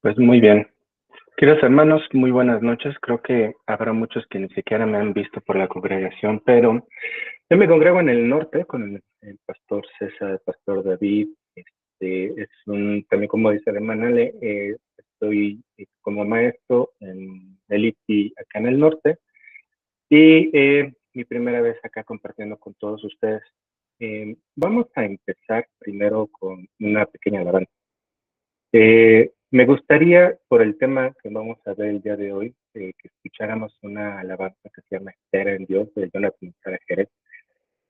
Pues muy bien. Queridos hermanos, muy buenas noches. Creo que habrá muchos que ni siquiera me han visto por la congregación, pero yo me congrego en el norte con el pastor César, el pastor David. También como dice la hermana, estoy como maestro en el ITI acá en el norte y mi primera vez acá compartiendo con todos ustedes. Vamos a empezar primero con una pequeña alabanza. Me gustaría, por el tema que vamos a ver el día de hoy, que escucháramos una alabanza que se llama Espera en Dios, de Jonathan Sara Jerez.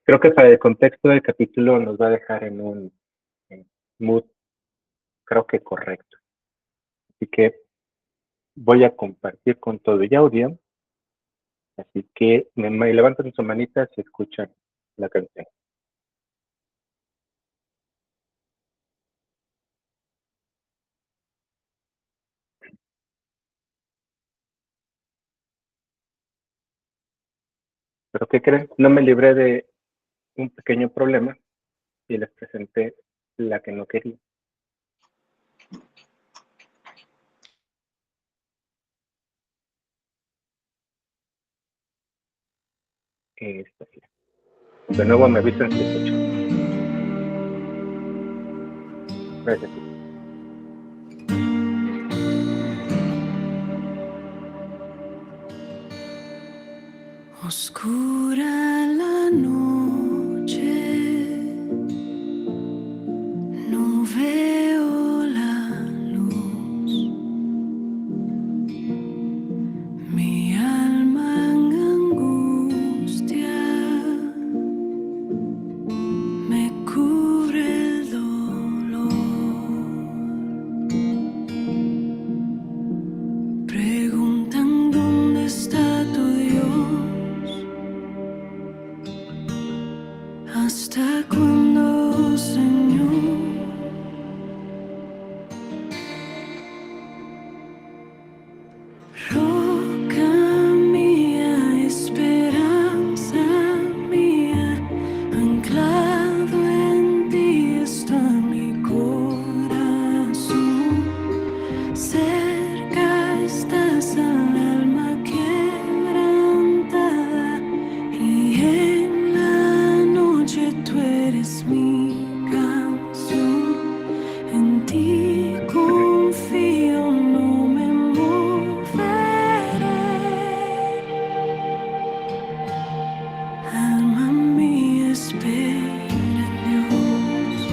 Creo que para el contexto del capítulo nos va a dejar en un mood, creo que correcto. Así que voy a compartir con todo el audio, así que me levantan su manita si escuchan la canción. Pero ¿qué creen? No me libré de un pequeño problema y les presenté la que no quería. Esta sí. De nuevo me avisan si escuchan. Gracias. Oscura la noche, no veo la luz, mi alma en angustia me cubre el dolor. Preguntan dónde está tu Dios, ¿hasta cuándo, Señor? Roca mía, esperanza mía, anclado en ti está mi corazón. Cerca estás al alma quebrantada y en la noche tú eres mi canción. En ti confío, no me moveré. Alma mía, espera en Dios.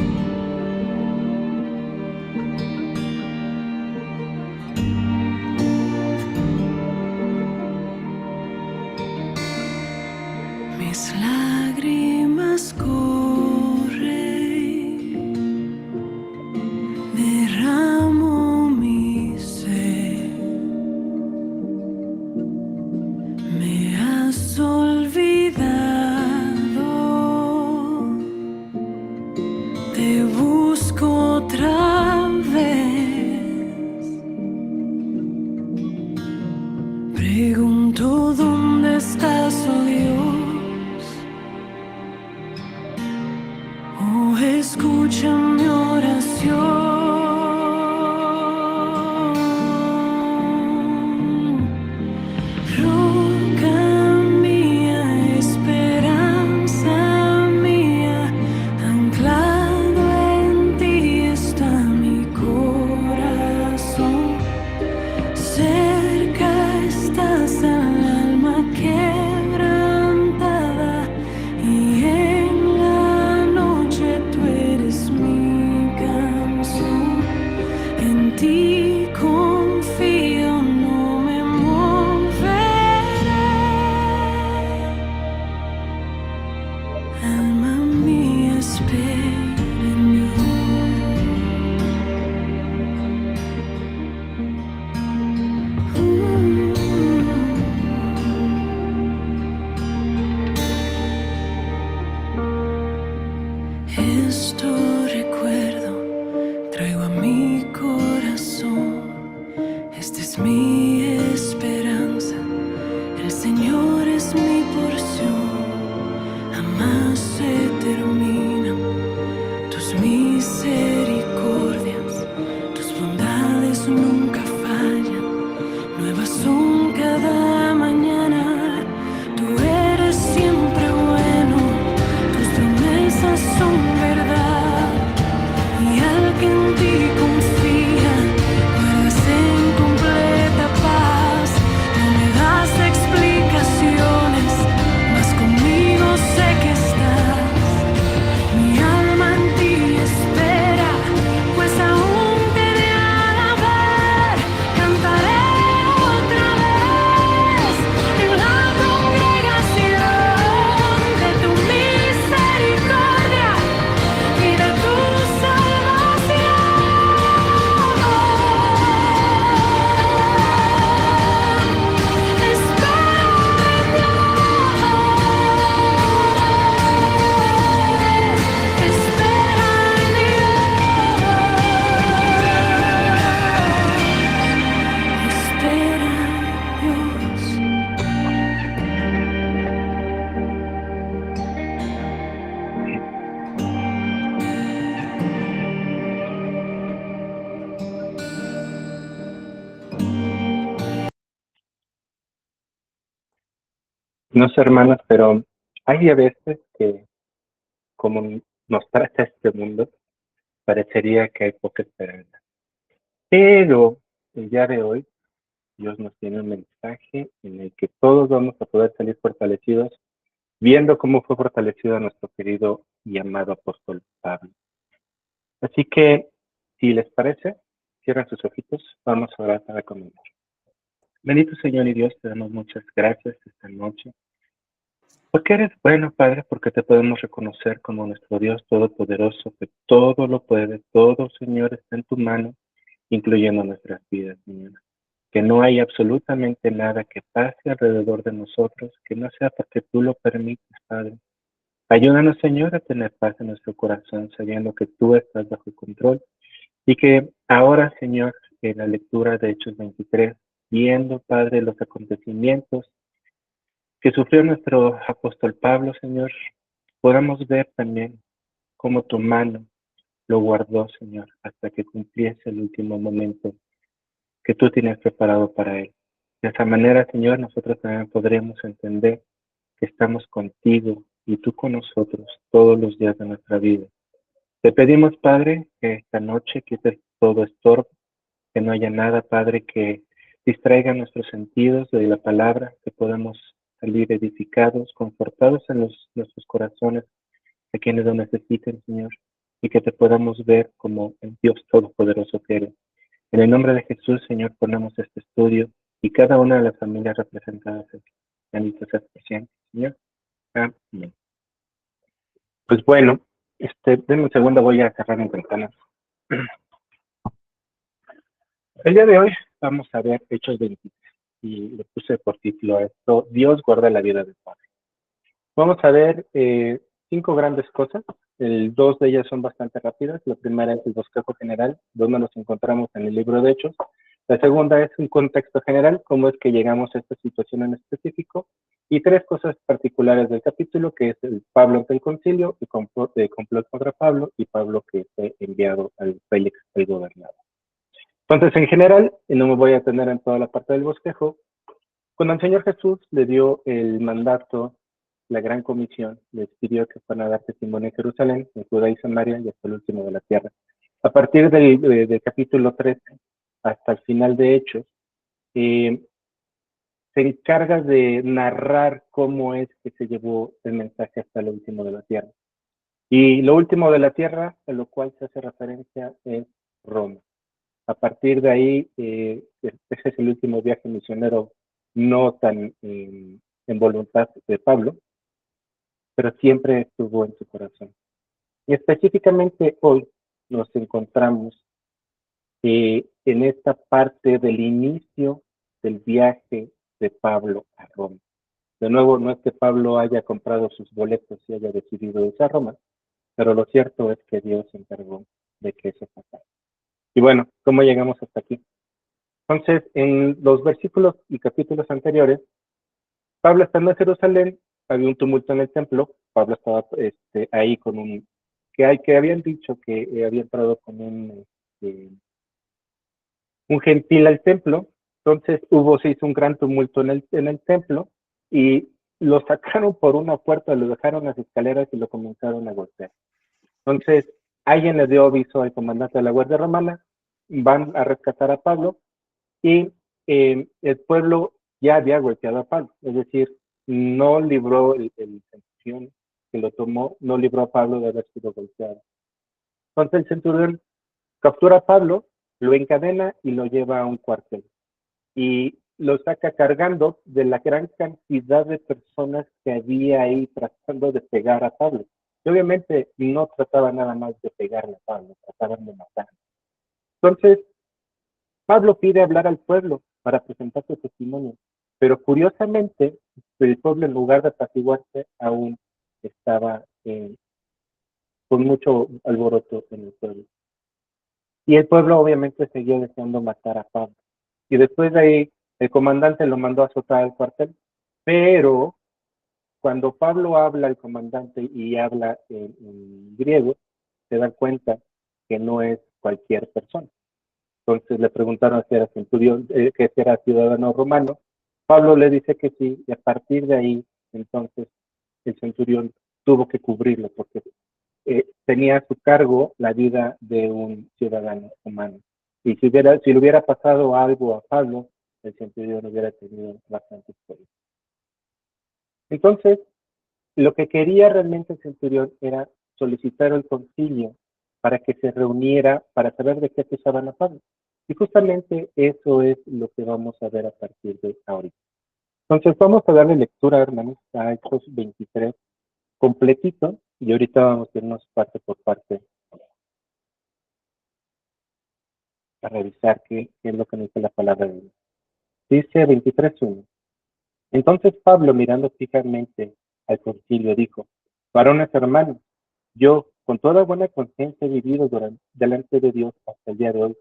Mis lágrimas corren, derramo mi ser. Me has olvidado, te busco otra vez. Pregunto dónde estás, oh Dios, oh escucha mi oración. Roca mía, esperanza mía, anclado en ti está mi corazón. Cerca estás al alma quebrantada y en la noche tú eres mi canción. En ti confío, no me moveré. Alma mía, espera en Esto recuerdo, traigo a mi corazón. Esta es mi esperanza, el Señor es mi porción. Jamás se terminan tus misericordias, tus bondades nunca No sé, hermanos, pero hay a veces que, como nos trata este mundo, parecería que hay poca esperanza. Pero el día de hoy, Dios nos tiene un mensaje en el que todos vamos a poder salir fortalecidos, viendo cómo fue fortalecido nuestro querido y amado apóstol Pablo. Así que, si les parece, cierren sus ojitos, vamos a orar para comenzar. Bendito Señor y Dios, te damos muchas gracias esta noche. Porque eres bueno, Padre, porque te podemos reconocer como nuestro Dios Todopoderoso, que todo lo puede, todo, Señor, está en tu mano, incluyendo nuestras vidas, Señor. Que no hay absolutamente nada que pase alrededor de nosotros, que no sea porque tú lo permites, Padre. Ayúdanos, Señor, a tener paz en nuestro corazón, sabiendo que tú estás bajo control y que ahora, Señor, en la lectura de Hechos 23, viendo, Padre, los acontecimientos que sufrió nuestro apóstol Pablo, Señor, podamos ver también cómo tu mano lo guardó, Señor, hasta que cumpliese el último momento que tú tienes preparado para él. De esa manera, Señor, nosotros también podremos entender que estamos contigo y tú con nosotros todos los días de nuestra vida. Te pedimos, Padre, que esta noche quites todo estorbo, que no haya nada, Padre, que distraiga nuestros sentidos de la palabra, que podamos salir edificados, confortados en nuestros corazones, a quienes lo necesiten, Señor, y que te podamos ver como el Dios Todopoderoso que eres. En el nombre de Jesús, Señor, ponemos este estudio y cada una de las familias representadas aquí. Bendito seas por siempre, Señor. Amén. Pues bueno, denme un segundo, voy a cerrar mis ventanas. El día de hoy vamos a ver Hechos 23 y le puse por título a esto, Dios guarda la vida del Padre. Vamos a ver 5 grandes cosas. Dos de ellas son bastante rápidas. La primera es el bosquejo general, donde nos encontramos en el libro de Hechos. La segunda es un contexto general, cómo es que llegamos a esta situación en específico. Y 3 cosas particulares del capítulo, que es el Pablo ante el concilio, el complot contra Pablo y Pablo que fue enviado al Félix, el gobernador. Entonces, en general, no me voy a tener en toda la parte del bosquejo. Cuando el Señor Jesús le dio el mandato, la gran comisión, les pidió que fueran a dar testimonio en Jerusalén, en Judá y Samaria y hasta el último de la tierra. A partir del capítulo 13 hasta el final de Hechos, se encarga de narrar cómo es que se llevó el mensaje hasta el último de la tierra. Y lo último de la tierra, a lo cual se hace referencia, es Roma. A partir de ahí, ese es el último viaje misionero no tan en voluntad de Pablo, pero siempre estuvo en su corazón. Y específicamente hoy nos encontramos en esta parte del inicio del viaje de Pablo a Roma. De nuevo, no es que Pablo haya comprado sus boletos y haya decidido irse a Roma, pero lo cierto es que Dios se encargó de que eso pasara. Y bueno, ¿cómo llegamos hasta aquí? Entonces, en los versículos y capítulos anteriores, Pablo estando en Jerusalén, había un tumulto en el templo. Pablo estaba ahí con que habían dicho que había entrado con un gentil al templo. Entonces se hizo un gran tumulto en el templo y lo sacaron por una puerta, lo dejaron en las escaleras y lo comenzaron a golpear. Entonces, alguien le dio aviso al comandante de la Guardia Romana, van a rescatar a Pablo y el pueblo ya había golpeado a Pablo, es decir, no libró el centurión que lo tomó, no libró a Pablo de haber sido golpeado. Entonces el centurión captura a Pablo, lo encadena y lo lleva a un cuartel. Y lo saca cargando de la gran cantidad de personas que había ahí tratando de pegar a Pablo. Y obviamente no trataba nada más de pegarle a Pablo, trataban de matar. Entonces, Pablo pide hablar al pueblo para presentar su testimonio, pero curiosamente el pueblo en lugar de apaciguarse aún estaba con mucho alboroto en el pueblo. Y el pueblo obviamente seguía deseando matar a Pablo. Y después de ahí el comandante lo mandó a azotar al cuartel, pero cuando Pablo habla al comandante y habla en griego, se dan cuenta que no es cualquier persona. Entonces le preguntaron si era centurión, que si era ciudadano romano. Pablo le dice que sí, y a partir de ahí entonces el centurión tuvo que cubrirlo porque tenía a su cargo la vida de un ciudadano humano. Y si le hubiera pasado algo a Pablo, el centurión hubiera tenido bastante historia. Entonces, lo que quería realmente el centurión era solicitar el concilio para que se reuniera para saber de qué acusaban a Pablo. Y justamente eso es lo que vamos a ver a partir de ahorita. Entonces vamos a darle lectura, hermanos, a Hechos 23 completito y ahorita vamos a irnos parte por parte a revisar qué es lo que nos dice la palabra de Dios. Dice 23:1. Entonces Pablo, mirando fijamente al concilio, dijo: varones hermanos, yo, con toda buena conciencia, he vivido delante de Dios hasta el día de hoy.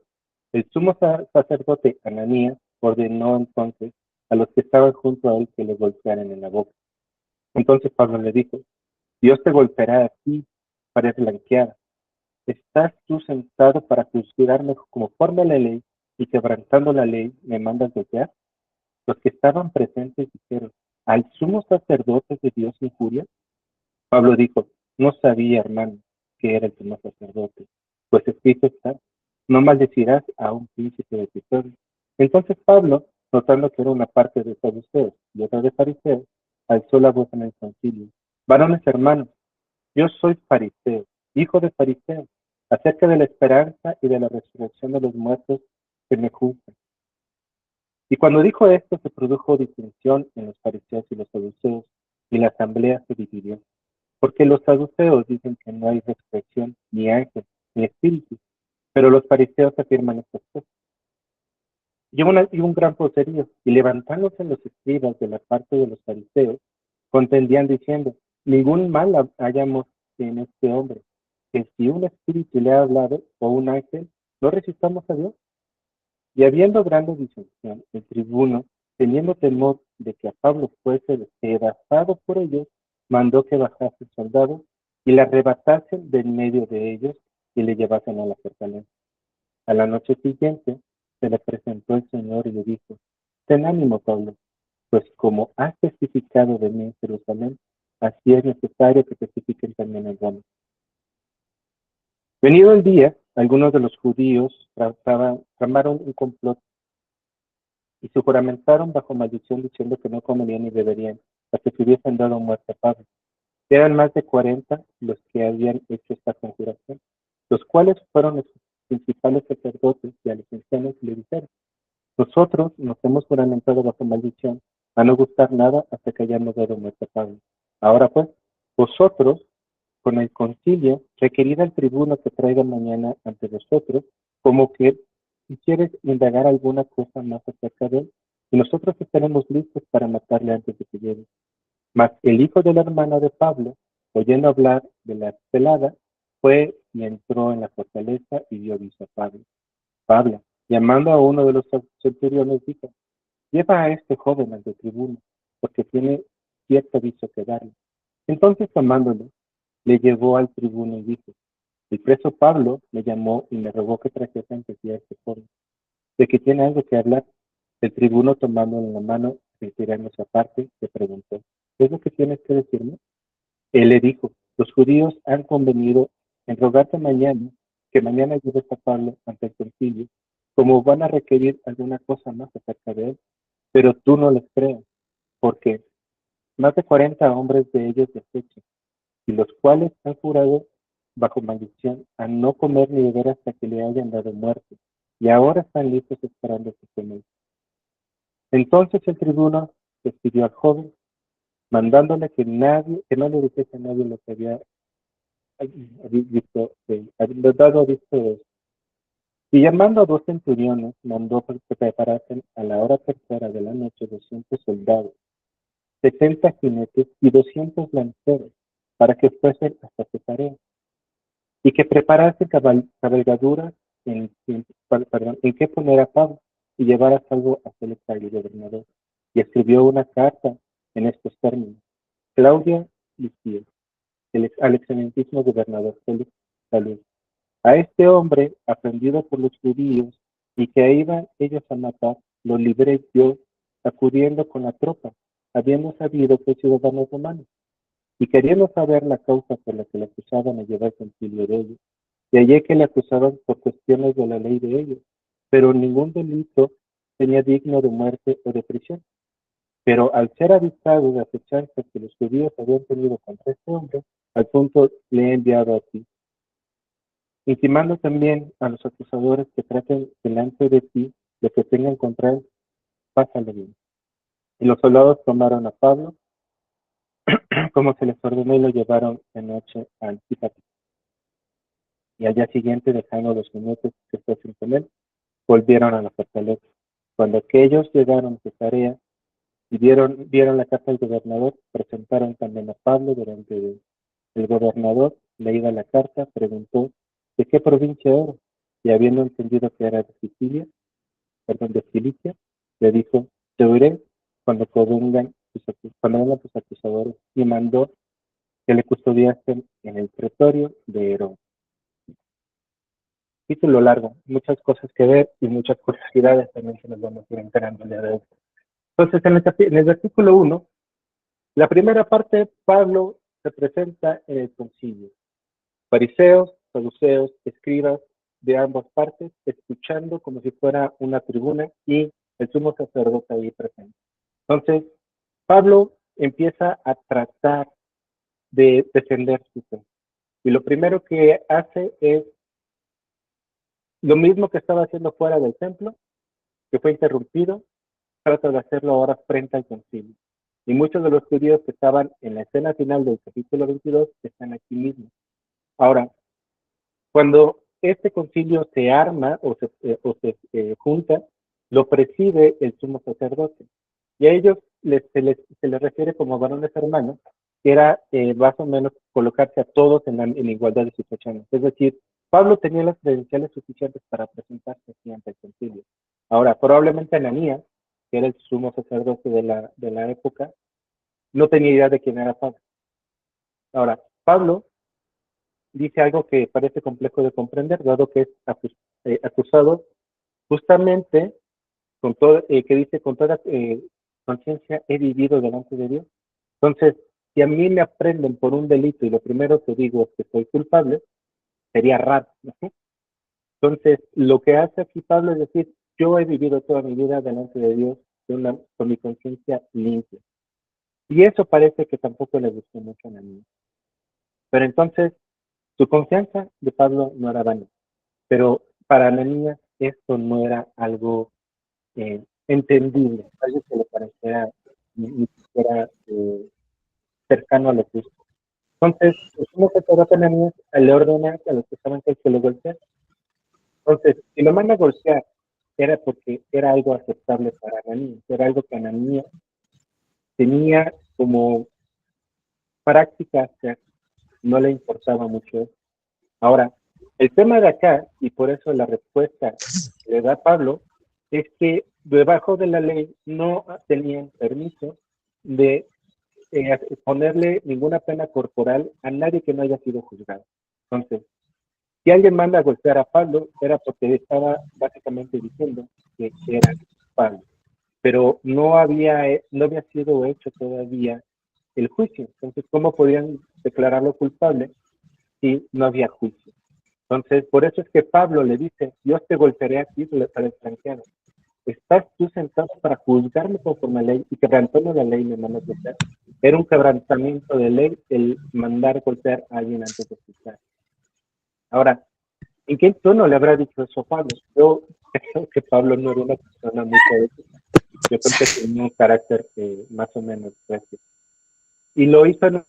El sumo sacerdote Ananías ordenó entonces a los que estaban junto a él que le golpearan en la boca. Entonces Pablo le dijo: Dios te golpeará a ti, pared blanqueada. ¿Estás tú sentado para juzgarme conforme a la ley y quebrantando la ley me mandas golpear? Los que estaban presentes dijeron: ¿al sumo sacerdote de Dios injuria? Pablo dijo: no sabía, hermano, que era el sumo sacerdote, pues escrito está: no maldecirás a un príncipe de tu pueblo. Entonces Pablo, notando que era una parte de saduceos y otra de fariseos, alzó la voz en el concilio: varones hermanos, yo soy fariseo, hijo de fariseo, acerca de la esperanza y de la resurrección de los muertos que me juzgan. Y cuando dijo esto, se produjo disensión en los fariseos y los saduceos, y la asamblea se dividió. Porque los saduceos dicen que no hay resurrección, ni ángel, ni espíritu, pero los fariseos afirman estas cosas. Y un gran poserío, y levantándose los escribas de la parte de los fariseos, contendían diciendo: ningún mal hallamos en este hombre, que si un espíritu le ha hablado, o un ángel, no resistamos a Dios. Y habiendo grande disensión, el tribuno, teniendo temor de que a Pablo fuese despedazado por ellos, mandó que bajasen soldados y le arrebatasen de en medio de ellos y le llevasen a la fortaleza. A la noche siguiente se le presentó el Señor y le dijo: ten ánimo, Pablo, pues como has testificado de mí en Jerusalén, así es necesario que testifiquen también en Roma. Venido el día, algunos de los judíos tramaron un complot y se juramentaron bajo maldición diciendo que no comerían ni beberían hasta que hubiesen dado muerte a Pablo. Eran más de 40 los que habían hecho esta conjuración, los cuales fueron los principales sacerdotes y a los ancianos y le dijeron: nosotros nos hemos juramentado bajo maldición a no gustar nada hasta que hayamos dado muerte a Pablo. Ahora pues, vosotros, con el concilio, requerid al tribuno que traiga mañana ante vosotros, como que si quieres indagar alguna cosa más acerca de él, y nosotros estaremos listos para matarle antes de que llegue. Mas el hijo de la hermana de Pablo, oyendo hablar de la celada, fue y entró en la fortaleza y dio aviso a Pablo. Pablo, llamando a uno de los centuriones, dijo: lleva a este joven ante el tribuno, porque tiene cierto aviso que darle. Entonces, tomándolo, le llevó al tribuno y dijo: el preso Pablo me llamó y me rogó que trajese ante ti a este joven, de que tiene algo que hablar. El tribuno, tomándolo en la mano, retirándose aparte, le preguntó: ¿qué es lo que tienes que decirme? Él le dijo: los judíos han convenido en rogarte mañana, que mañana lleves a Pablo ante el concilio, como van a requerir alguna cosa más acerca de él, pero tú no les creas, porque más de 40 hombres de ellos desechan, y los cuales han jurado bajo maldición a no comer ni beber hasta que le hayan dado muerte, y ahora están listos esperando su comer. Entonces el tribuno despidió al joven, mandándole que no le dijese a nadie lo que había visto, dado visto de él. Y llamando a 2 centuriones, mandó que preparasen a la hora tercera de la noche 200 soldados, 70 jinetes y 200 lanceros, para que fuesen hasta Cesarea, y que preparase cabalgaduras en que poner a Pablo y llevar a salvo a Félix el gobernador. Y escribió una carta en estos términos: Claudia Licia, al excelentísimo gobernador Félix, salud. A este hombre, aprendido por los judíos y que iban ellos a matar, lo libré yo, acudiendo con la tropa, habiendo sabido que es ciudadano romano, y queriendo saber la causa por la que le acusaban a llevar concilio de ellos. Y hallé que le acusaban por cuestiones de la ley de ellos, pero ningún delito tenía digno de muerte o de prisión. Pero al ser avisado de acechanzas que los judíos habían tenido contra este hombre, al punto le he enviado a ti, intimando también a los acusadores que traten delante de ti lo que tengan contra él, pásalo bien. Y los soldados tomaron a Pablo, como se les ordenó, y lo llevaron de noche a Antípatris. Y al día siguiente, dejando los minutos que fuesen con él, volvieron a la fortaleza. Cuando aquellos llegaron a Cesarea y vieron la casa del gobernador, presentaron también a Pablo delante de él. El gobernador, leída la carta, preguntó de qué provincia era, y habiendo entendido que era de Sicilia, de Cilicia, le dijo, te oiré cuando vengan tus acusadores, y mandó que le custodiasen en el pretorio de Herón. Título largo, muchas cosas que ver y muchas curiosidades también que nos vamos a ir enterando el día de hoy. Entonces, en el versículo 1, la primera parte, Pablo se presenta en el concilio. Fariseos, saduceos, escribas de ambas partes, escuchando como si fuera una tribuna y el sumo sacerdote ahí presente. Entonces, Pablo empieza a tratar de defender su fe. Y lo primero que hace es lo mismo que estaba haciendo fuera del templo, que fue interrumpido, trata de hacerlo ahora frente al concilio. Y muchos de los judíos que estaban en la escena final del capítulo 22 están aquí mismo. Ahora, cuando este concilio se arma o se junta, lo preside el sumo sacerdote. Y a ellos se les refiere como varones hermanos, que era más o menos colocarse a todos en igualdad de situaciones. Es decir, Pablo tenía las credenciales suficientes para presentarse aquí ante el concilio. Ahora, probablemente Ananías, que era el sumo sacerdote de la época, no tenía idea de quién era Pablo. Ahora, Pablo dice algo que parece complejo de comprender, dado que es acusado justamente con todo, que dice con toda conciencia he vivido delante de Dios. Entonces, si a mí me aprenden por un delito y lo primero que digo es que soy culpable, sería raro, ¿no? Entonces, lo que hace aquí Pablo es decir, yo he vivido toda mi vida delante de Dios con mi conciencia limpia. Y eso parece que tampoco le gustó mucho a mí. Pero entonces, su confianza de Pablo no era vana. Pero para Ananías esto no era algo entendible, algo que le pareciera ni siquiera cercano a lo justo. Entonces, el sumo sacerdote Ananías le ordena a los que estaban que lo golpeen. Entonces, si lo manda a golpear, era porque era algo aceptable para Ananías, era algo que Ananías tenía como práctica hacer, no le importaba mucho. Ahora, el tema de acá, y por eso la respuesta que le da Pablo, es que debajo de la ley no tenían permiso de ponerle ninguna pena corporal a nadie que no haya sido juzgado. Entonces, si alguien manda a golpear a Pablo, era porque estaba básicamente diciendo que era Pablo, pero no había sido hecho todavía el juicio. Entonces, ¿cómo podían declararlo culpable si no había juicio? Entonces, por eso es que Pablo le dice, Dios te golpearé aquí para extranjero. ¿Estás tú sentado para juzgarme conforme a la ley y quebrantando la ley me mandas golpear? Era un quebrantamiento de ley el mandar golpear a alguien antes de juzgar. Ahora, ¿en qué tono le habrá dicho eso a Pablo? Yo creo que Pablo no era una persona muy poética. Yo creo que tenía un carácter más o menos fuerte. Y lo hizo en...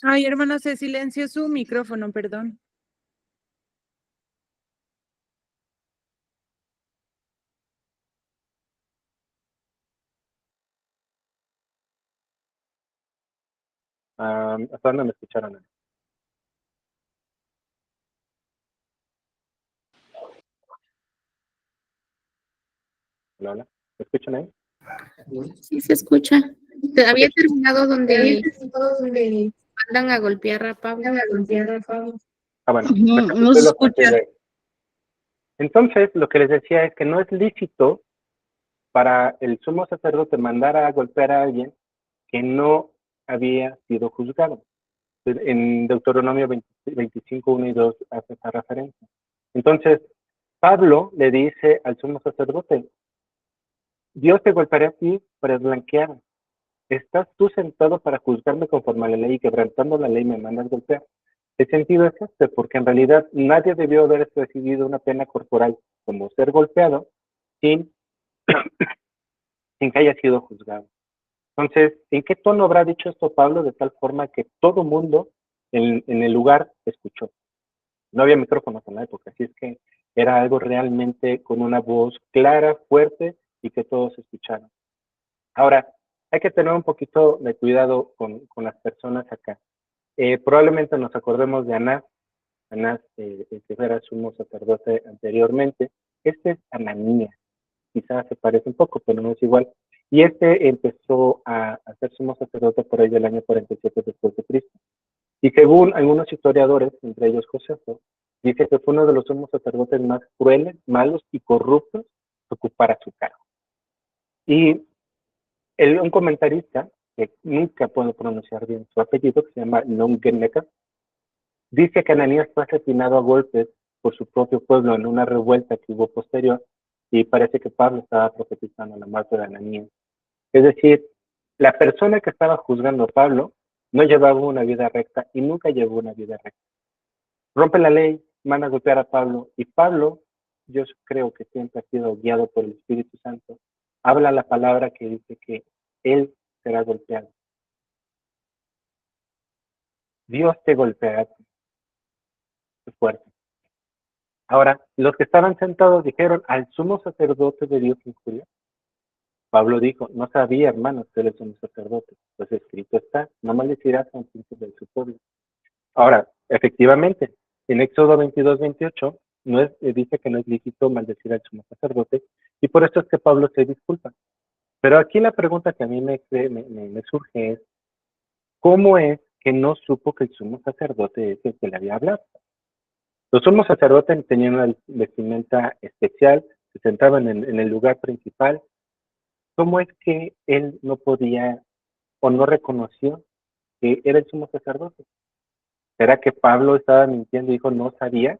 Ay, hermano, se silenció su micrófono, perdón. ¿Hasta dónde me escucharon? Hola, hola. ¿Me escuchan ahí? Sí, se escucha. Había terminado donde mandan a golpear a Pablo. Bueno, No se escucha. Entonces, lo que les decía es que no es lícito para el sumo sacerdote mandar a golpear a alguien que no había sido juzgado. En Deuteronomio 25, 1 y 2 hace esa referencia. Entonces, Pablo le dice al sumo sacerdote, Dios te golpeará a ti para blanquear. ¿Estás tú sentado para juzgarme conforme a la ley y quebrantando la ley me mandas golpear? El sentido es este, porque en realidad nadie debió haber recibido una pena corporal como ser golpeado sin, sin que haya sido juzgado. Entonces, ¿en qué tono habrá dicho esto Pablo de tal forma que todo mundo en el lugar escuchó? No había micrófonos en la época, así es que era algo realmente con una voz clara, fuerte y que todos escucharon. Ahora, hay que tener un poquito de cuidado con las personas acá. Probablemente nos acordemos de Anás, que era sumo sacerdote anteriormente. Este es Ananías, quizás se parece un poco, pero no es igual. Y este empezó a ser sumo sacerdote por ahí del año 47 después de Cristo. Y según algunos historiadores, entre ellos Josefo, dice que fue uno de los sumos sacerdotes más crueles, malos y corruptos que ocupara su cargo. Y un comentarista, que nunca puedo pronunciar bien su apellido, que se llama Longenecker, dice que Ananías fue asesinado a golpes por su propio pueblo en una revuelta que hubo posterior, y parece que Pablo estaba profetizando la muerte de Ananías. Es decir, la persona que estaba juzgando a Pablo no llevaba una vida recta y nunca llevó una vida recta. Rompe la ley, manda a golpear a Pablo, y Pablo, yo creo que siempre ha sido guiado por el Espíritu Santo, habla la palabra que dice que él será golpeado. Dios te golpeará. Qué fuerte. Ahora, los que estaban sentados dijeron, al sumo sacerdote de Dios injurió. Pablo dijo, no sabía, hermanos, que él es un sacerdote. Pues escrito está, no maldecirás a un príncipe de su pueblo. Ahora, efectivamente, en Éxodo 22, 28, no es, dice que no es lícito maldecir al sumo sacerdote, y por eso es que Pablo se disculpa. Pero aquí la pregunta que a mí me surge es, ¿cómo es que no supo que el sumo sacerdote es el que le había hablado? Los sumos sacerdotes tenían una vestimenta especial, se sentaban en el lugar principal. ¿Cómo es que él no podía o no reconoció que era el sumo sacerdote? ¿Será que Pablo estaba mintiendo y dijo no sabía?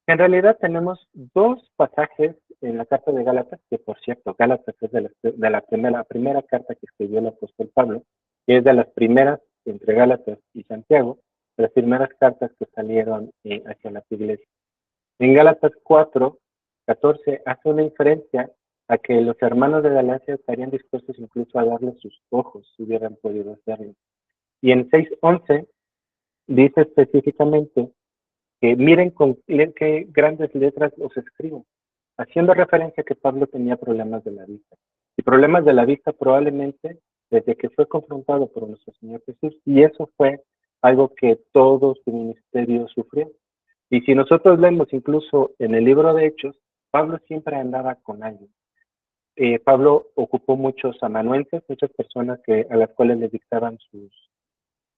En realidad tenemos dos pasajes en la carta de Gálatas, que por cierto, Gálatas es de la primera carta que escribió el apóstol Pablo, que es de las primeras entre Gálatas y Santiago, de las primeras cartas que salieron hacia la iglesia. En Gálatas 4, 14 hace una inferencia a que los hermanos de Galacia estarían dispuestos incluso a darle sus ojos si hubieran podido hacerlo. Y en 6:11 dice específicamente que miren con qué grandes letras los escribo, haciendo referencia a que Pablo tenía problemas de la vista. Y problemas de la vista probablemente desde que fue confrontado por nuestro Señor Jesús. Y eso fue algo que todo su ministerio sufrió. Y si nosotros leemos incluso en el libro de Hechos, Pablo siempre andaba con alguien. Pablo ocupó muchos amanuenses, muchas personas a las cuales les dictaban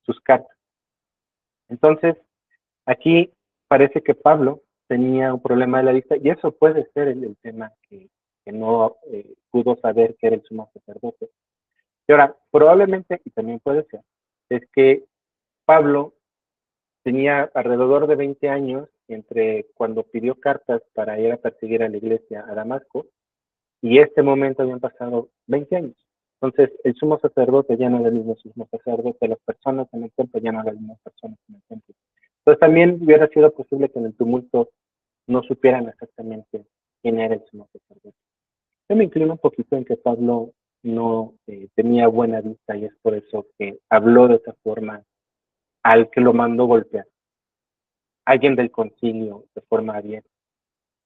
sus cartas. Entonces, aquí parece que Pablo tenía un problema de la vista y eso puede ser el tema que no pudo saber que era el sumo sacerdote. Y ahora, probablemente, y también puede ser, es que Pablo tenía alrededor de 20 años entre cuando pidió cartas para ir a perseguir a la iglesia a Damasco y este momento habían pasado 20 años. Entonces, el sumo sacerdote ya no era el mismo sumo sacerdote, las personas en el templo ya no eran las mismas personas en el templo. Entonces, también hubiera sido posible que en el tumulto no supieran exactamente quién era el sumo sacerdote. Yo me inclino un poquito en que Pablo no tenía buena vista y es por eso que habló de esa forma al que lo mandó golpear. Alguien del concilio de forma abierta.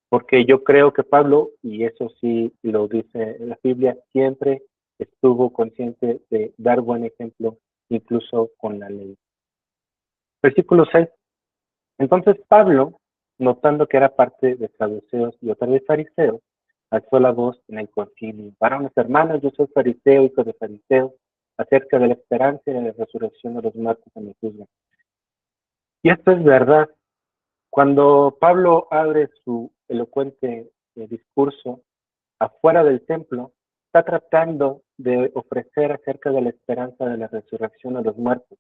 Porque yo creo que Pablo, y eso sí lo dice la Biblia, siempre estuvo consciente de dar buen ejemplo, incluso con la ley. Versículo 6. Entonces Pablo, notando que era parte de saduceos y otra de fariseos, alzó la voz en el concilio. Varones hermanos, yo soy fariseo, hijo de fariseo, acerca de la esperanza y de la resurrección de los muertos en mi juzgo. Y esto es verdad. Cuando Pablo abre su elocuente discurso afuera del templo, está tratando de ofrecer acerca de la esperanza de la resurrección de los muertos.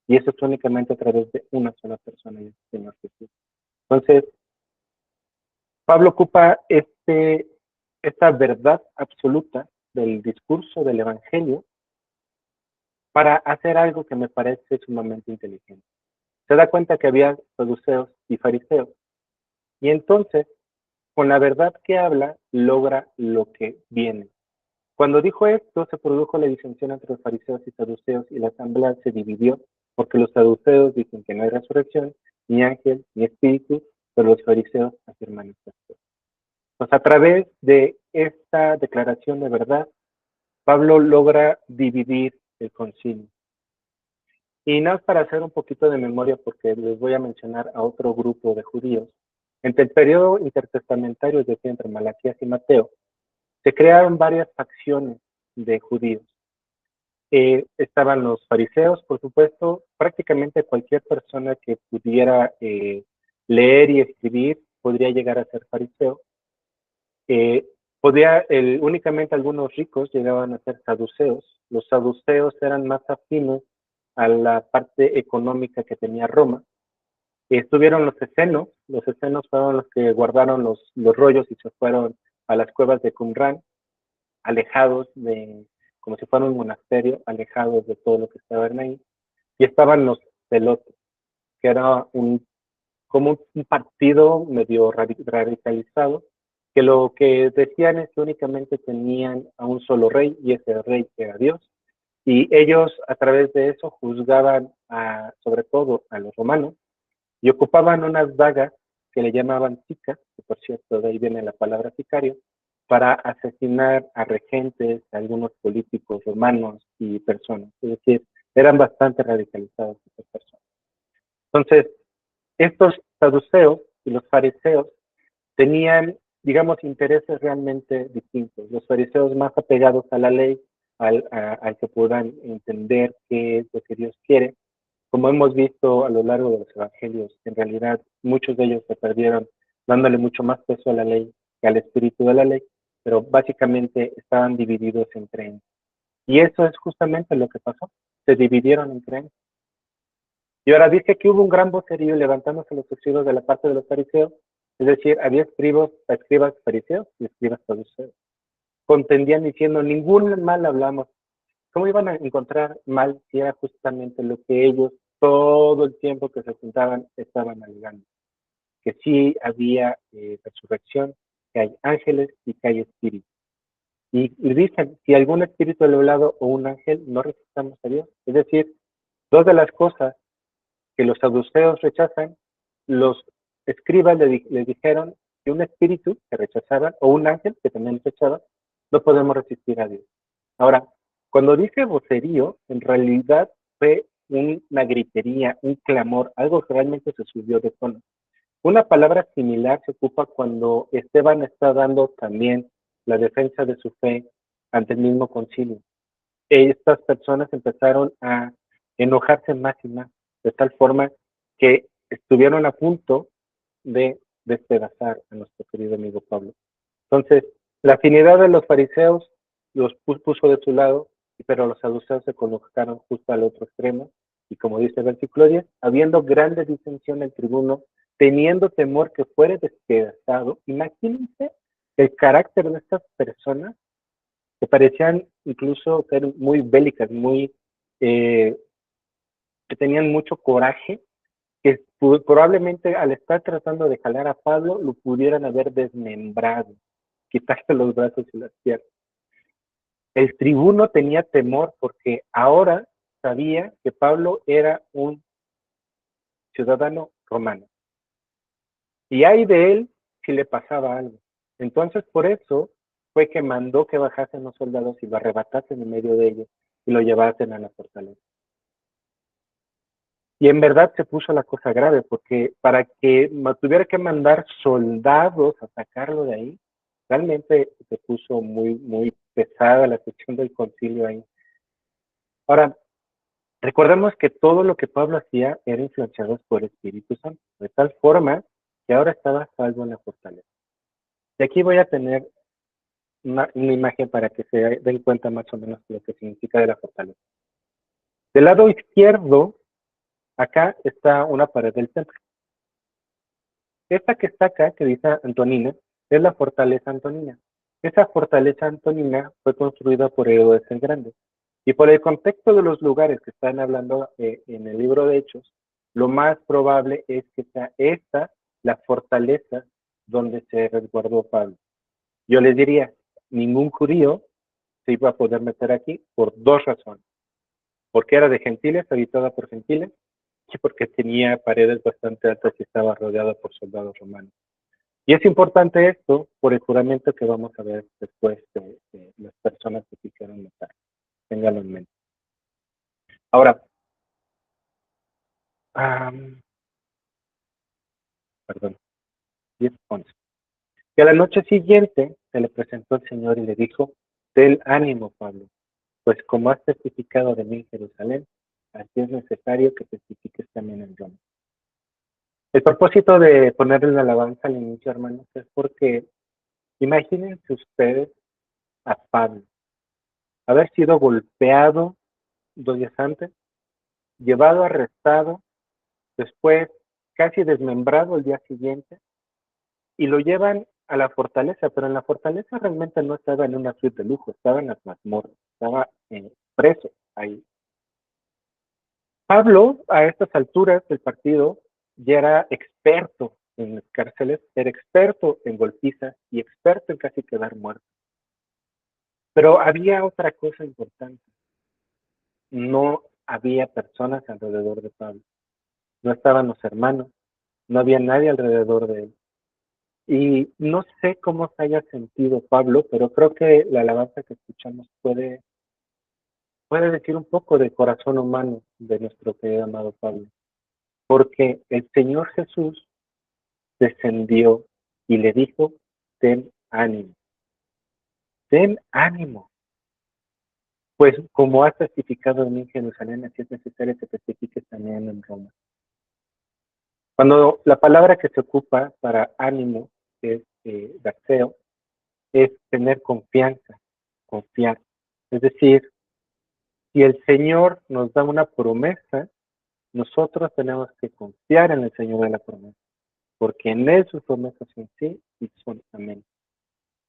Y eso es únicamente a través de una sola persona, y es el Señor Jesús. Entonces, Pablo ocupa esta verdad absoluta del discurso del Evangelio para hacer algo que me parece sumamente inteligente. Se da cuenta que había saduceos y fariseos. Y entonces, con la verdad que habla, logra lo que viene. Cuando dijo esto, se produjo la disensión entre los fariseos y saduceos, y la asamblea se dividió, porque los saduceos dicen que no hay resurrección, ni ángel, ni espíritu, pero los fariseos afirman estas cosas. Pues a través de esta declaración de verdad, Pablo logra dividir el concilio. Y nada más para hacer un poquito de memoria, porque les voy a mencionar a otro grupo de judíos. Entre el periodo intertestamentario, es decir, entre Malaquías y Mateo, se crearon varias facciones de judíos. Estaban los fariseos, por supuesto, prácticamente cualquier persona que pudiera leer y escribir podría llegar a ser fariseo. Únicamente algunos ricos llegaban a ser saduceos. Los saduceos eran más afines a la parte económica que tenía Roma. Estuvieron los escenos fueron los que guardaron los rollos y se fueron a las cuevas de Qumran, alejados como si fuera un monasterio, alejados de todo lo que estaba ahí. Y estaban los celotes, que era como un partido medio radicalizado, que lo que decían es que únicamente tenían a un solo rey, y ese rey era Dios, y ellos a través de eso juzgaban sobre todo a los romanos, y ocupaban unas dagas que le llamaban sicas, que por cierto de ahí viene la palabra sicario, para asesinar a regentes, a algunos políticos romanos y personas. Es decir, eran bastante radicalizados estas personas. Entonces, estos saduceos y los fariseos tenían, digamos, intereses realmente distintos. Los fariseos más apegados a la ley, al que puedan entender qué es lo que Dios quiere. Como hemos visto a lo largo de los evangelios, en realidad muchos de ellos se perdieron dándole mucho más peso a la ley que al espíritu de la ley, pero básicamente estaban divididos en creencias. Y eso es justamente lo que pasó. Se dividieron en creencias. Y ahora dice que hubo un gran vocerío levantándose los escribas de la parte de los fariseos, es decir, había escribas fariseos y escribas saduceos. Contendían diciendo, ningún mal hablamos. ¿Cómo iban a encontrar mal si era justamente lo que ellos todo el tiempo que se juntaban estaban alegando? Que sí había resurrección, que hay ángeles y que hay espíritus. Y dicen, si algún espíritu le ha hablado o un ángel, no resistamos a Dios. Es decir, dos de las cosas que los saduceos rechazan, los escribas les dijeron que un espíritu que rechazaban o un ángel que también rechazaba, no podemos resistir a Dios. Ahora, cuando dice vocerío, en realidad fue una gritería, un clamor, algo que realmente se subió de tono. Una palabra similar se ocupa cuando Esteban está dando también la defensa de su fe ante el mismo concilio. Estas personas empezaron a enojarse más y más, de tal forma que estuvieron a punto de despedazar a nuestro querido amigo Pablo. Entonces, la afinidad de los fariseos los puso de su lado, pero los saduceos se colocaron justo al otro extremo, y como dice el versículo 10, habiendo grande disensión el tribuno, teniendo temor que fuere despedazado. Imagínense el carácter de estas personas que parecían incluso ser muy bélicas, que tenían mucho coraje, que probablemente al estar tratando de jalar a Pablo lo pudieran haber desmembrado, quitarse los brazos y las piernas. El tribuno tenía temor porque ahora sabía que Pablo era un ciudadano romano. Y hay de él si le pasaba algo. Entonces, por eso fue que mandó que bajasen los soldados y lo arrebatasen en medio de ellos y lo llevasen a la fortaleza. Y en verdad se puso la cosa grave, porque para que tuviera que mandar soldados a sacarlo de ahí, realmente se puso muy, muy pesada la cuestión del concilio ahí. Ahora, Recordemos que todo lo que Pablo hacía era influenciado por el Espíritu Santo, de tal forma que ahora estaba salvo en la fortaleza. Y aquí voy a tener una imagen para que se den cuenta más o menos de lo que significa de la fortaleza. Del lado izquierdo, acá está una pared del templo. Esta que está acá, que dice Antonina, es la fortaleza Antonina. Esa fortaleza Antonina fue construida por Herodes el Grande. Y por el contexto de los lugares que están hablando en el libro de Hechos, lo más probable es que sea esta la fortaleza donde se resguardó Pablo. Yo les diría, ningún judío se iba a poder meter aquí por dos razones. Porque era de gentiles, habitada por gentiles, y porque tenía paredes bastante altas y estaba rodeada por soldados romanos. Y es importante esto por el juramento que vamos a ver después de las personas que quisieron matar. Ténganlo en mente. Ahora, perdón, 10:11. Que a la noche siguiente se le presentó el Señor y le dijo, ten ánimo, Pablo, pues como has testificado de mí en Jerusalén, así es necesario que testifiques también en Roma. El propósito de ponerle la alabanza al inicio, hermanos, es porque imagínense ustedes a Pablo haber sido golpeado 2 días antes, llevado arrestado, después casi desmembrado el día siguiente, y lo llevan a la fortaleza, pero en la fortaleza realmente no estaba en una suite de lujo, estaba en las mazmorras, estaba preso ahí. Pablo, a estas alturas del partido, ya era experto en las cárceles, era experto en golpizas y experto en casi quedar muerto. Pero había otra cosa importante. No había personas alrededor de Pablo. No estaban los hermanos, no había nadie alrededor de él. Y no sé cómo se haya sentido Pablo, pero creo que la alabanza que escuchamos puede decir un poco del corazón humano de nuestro querido amado Pablo. Porque el Señor Jesús descendió y le dijo, ten ánimo, pues como has testificado en mí en Jerusalén, así es necesario que testifiques también en Roma. Cuando la palabra que se ocupa para ánimo es daxeo, es tener confianza, confiar. Es decir, si el Señor nos da una promesa, nosotros tenemos que confiar en el Señor de la promesa, porque en Él sus promesas son sí y son amén.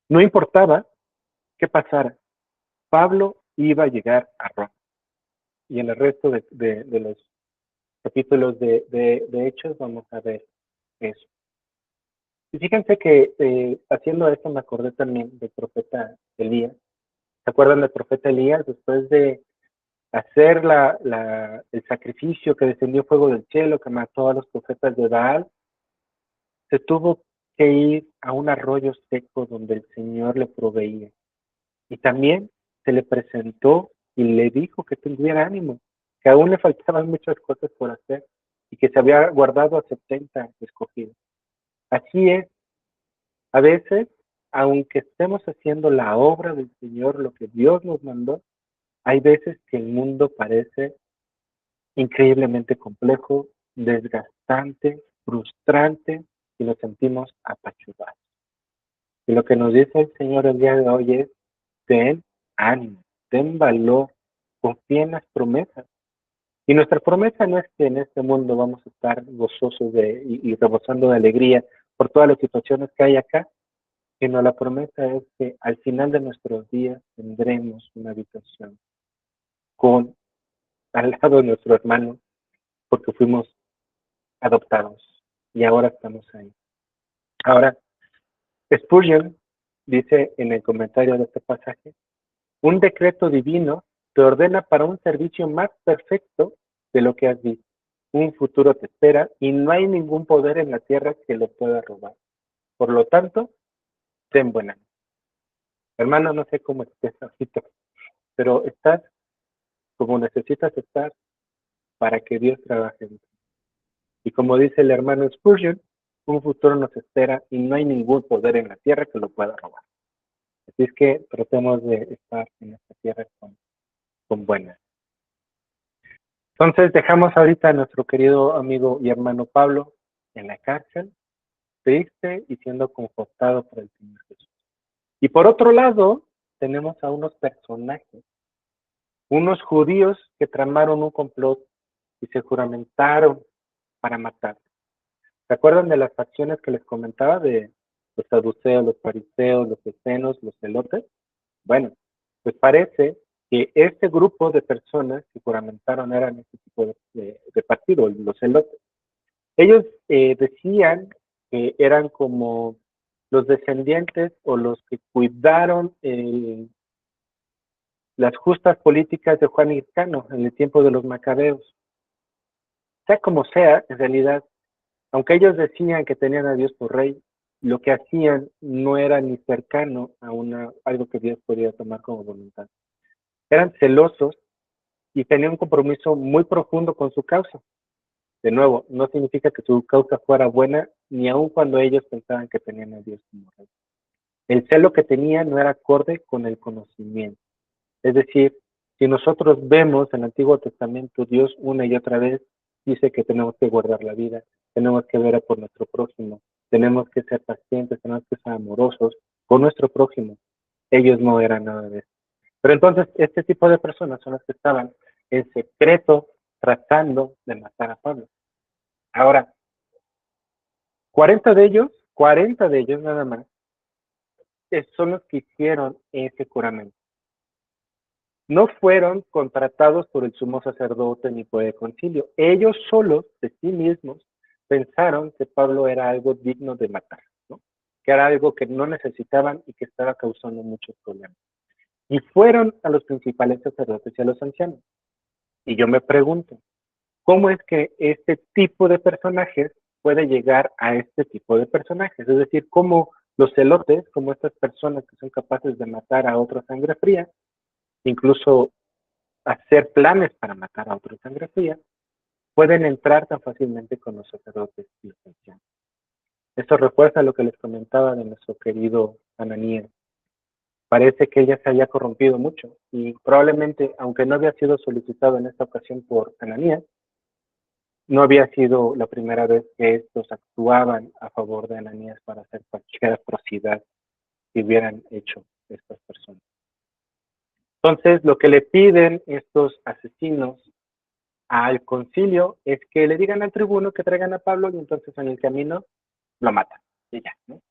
No importaba qué pasara, Pablo iba a llegar a Roma. Y en el resto de los capítulos de Hechos vamos a ver eso. Y fíjense que haciendo esto me acordé también del profeta Elías. ¿Se acuerdan del profeta Elías? Después de hacer el sacrificio que descendió fuego del cielo, que mató a los profetas de Baal, se tuvo que ir a un arroyo seco donde el Señor le proveía. Y también se le presentó y le dijo que tuviera ánimo, que aún le faltaban muchas cosas por hacer y que se había guardado a 70 escogidos. Así es, a veces, aunque estemos haciendo la obra del Señor, lo que Dios nos mandó, hay veces que el mundo parece increíblemente complejo, desgastante, frustrante y nos sentimos apachurrados. Y lo que nos dice el Señor el día de hoy es, ten ánimo, ten valor, confía en las promesas. Y nuestra promesa no es que en este mundo vamos a estar gozosos y rebosando de alegría por todas las situaciones que hay acá, sino la promesa es que al final de nuestros días tendremos una habitación con al lado de nuestro hermano, porque fuimos adoptados y ahora estamos ahí. Ahora, Spurgeon dice en el comentario de este pasaje, un decreto divino te ordena para un servicio más perfecto de lo que has visto. Un futuro te espera y no hay ningún poder en la tierra que lo pueda robar. Por lo tanto, ten buena. Hermano, no sé cómo estés ahorita, pero estás como necesitas estar para que Dios trabaje en ti. Y como dice el hermano Spurgeon, un futuro nos espera y no hay ningún poder en la tierra que lo pueda robar. Así es que tratemos de estar en esta tierra con buenas. Entonces dejamos ahorita a nuestro querido amigo y hermano Pablo en la cárcel, triste y siendo confortado por el Señor Jesús. Y por otro lado, tenemos a unos personajes, unos judíos que tramaron un complot y se juramentaron para matar. ¿Se acuerdan de las facciones que les comentaba de los saduceos, los fariseos, los escenos, los celotes? Bueno, pues parece que este grupo de personas que juramentaron eran este tipo de partido, los celotes. Ellos decían que eran como los descendientes o los que cuidaron las justas políticas de Juan Hircano en el tiempo de los macabeos. Sea como sea, en realidad, aunque ellos decían que tenían a Dios por rey, lo que hacían no era ni cercano a algo que Dios podía tomar como voluntad. Eran celosos y tenían un compromiso muy profundo con su causa. De nuevo, no significa que su causa fuera buena, ni aun cuando ellos pensaban que tenían a Dios como rey. El celo que tenían no era acorde con el conocimiento. Es decir, si nosotros vemos en el Antiguo Testamento, Dios una y otra vez dice que tenemos que guardar la vida, tenemos que ver por nuestro prójimo, tenemos que ser pacientes, tenemos que ser amorosos con nuestro prójimo. Ellos no eran nada de eso. Pero entonces, este tipo de personas son las que estaban en secreto tratando de matar a Pablo. Ahora, 40 de ellos nada más, son los que hicieron ese juramento. No fueron contratados por el sumo sacerdote ni por el concilio. Ellos solos, de sí mismos, pensaron que Pablo era algo digno de matar, ¿no? Que era algo que no necesitaban y que estaba causando muchos problemas. Y fueron a los principales sacerdotes y a los ancianos. Y yo me pregunto, ¿cómo es que este tipo de personajes puede llegar a este tipo de personajes? Es decir, cómo los celotes, como estas personas que son capaces de matar a otra sangre fría, incluso hacer planes para matar a otra sangre fría, pueden entrar tan fácilmente con los sacerdotes y los ancianos. Eso refuerza lo que les comentaba de nuestro querido Ananías. Parece que ella se había corrompido mucho y probablemente, aunque no había sido solicitado en esta ocasión por Ananías, no había sido la primera vez que estos actuaban a favor de Ananías para hacer cualquier atrocidad que hubieran hecho estas personas. Entonces, lo que le piden estos asesinos al concilio es que le digan al tribuno que traigan a Pablo y entonces en el camino lo matan. Y ya, ¿no?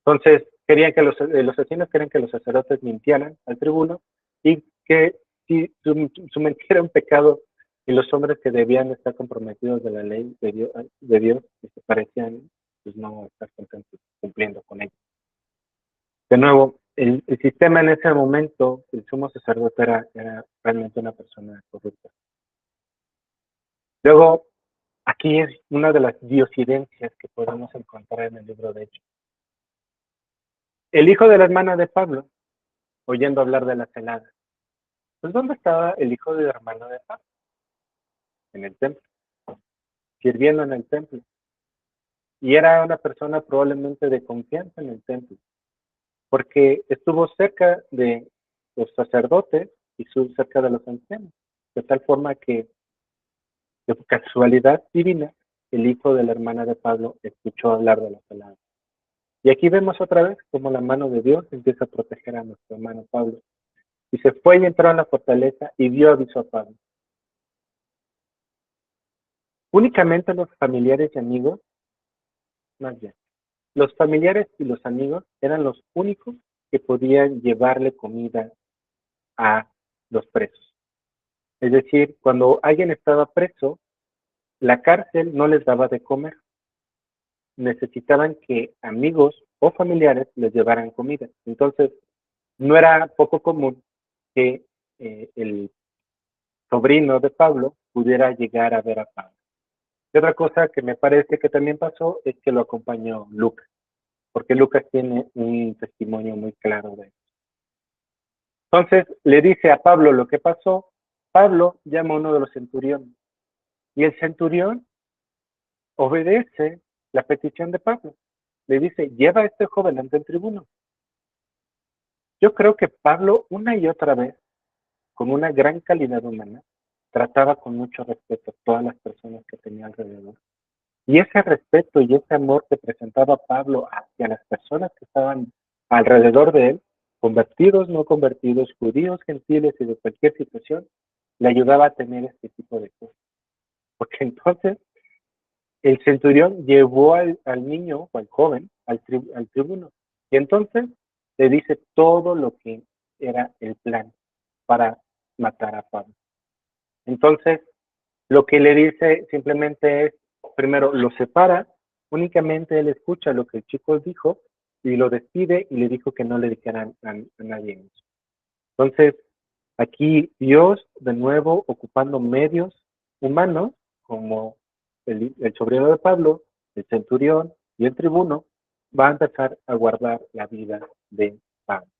Entonces, querían que los asesinos querían que los sacerdotes mintieran al tribuno y que si su mentira era un pecado y los hombres que debían estar comprometidos de la ley de Dios parecían pues, no estar contentos cumpliendo con ello. De nuevo, el sistema en ese momento, el sumo sacerdote era realmente una persona corrupta. Luego, aquí es una de las diosidencias que podemos encontrar en el libro de Hechos. El hijo de la hermana de Pablo, oyendo hablar de la celada. Pues, ¿dónde estaba el hijo de la hermana de Pablo? En el templo, sirviendo en el templo. Y era una persona probablemente de confianza en el templo, porque estuvo cerca de los sacerdotes y cerca de los ancianos, de tal forma que, de casualidad divina, el hijo de la hermana de Pablo escuchó hablar de la celada. Y aquí vemos otra vez cómo la mano de Dios empieza a proteger a nuestro hermano Pablo. Y se fue y entró en la fortaleza y dio aviso a Pablo. Únicamente los familiares y amigos, más bien, los familiares y los amigos eran los únicos que podían llevarle comida a los presos. Es decir, cuando alguien estaba preso, la cárcel no les daba de comer. Necesitaban que amigos o familiares les llevaran comida. Entonces, no era poco común que el sobrino de Pablo pudiera llegar a ver a Pablo. Y otra cosa que me parece que también pasó es que lo acompañó Lucas, porque Lucas tiene un testimonio muy claro de eso. Entonces le dice a Pablo lo que pasó. Pablo llama a uno de los centuriones y el centurión obedece la petición de Pablo. Le dice, lleva a este joven ante el tribuno. Yo creo que Pablo una y otra vez, con una gran calidad humana, trataba con mucho respeto a todas las personas que tenía alrededor. Y ese respeto y ese amor que presentaba Pablo hacia las personas que estaban alrededor de él, convertidos, no convertidos, judíos, gentiles y de cualquier situación, le ayudaba a tener este tipo de cosas. Porque entonces el centurión llevó al niño o al joven al tribuno. Y entonces le dice todo lo que era el plan para matar a Pablo. Entonces, lo que le dice simplemente es, primero lo separa, únicamente él escucha lo que el chico dijo y lo despide y le dijo que no le dijera a nadie eso. Entonces, aquí Dios, de nuevo, ocupando medios humanos, como el sobrino de Pablo, el centurión y el tribuno, va a empezar a guardar la vida de Pablo.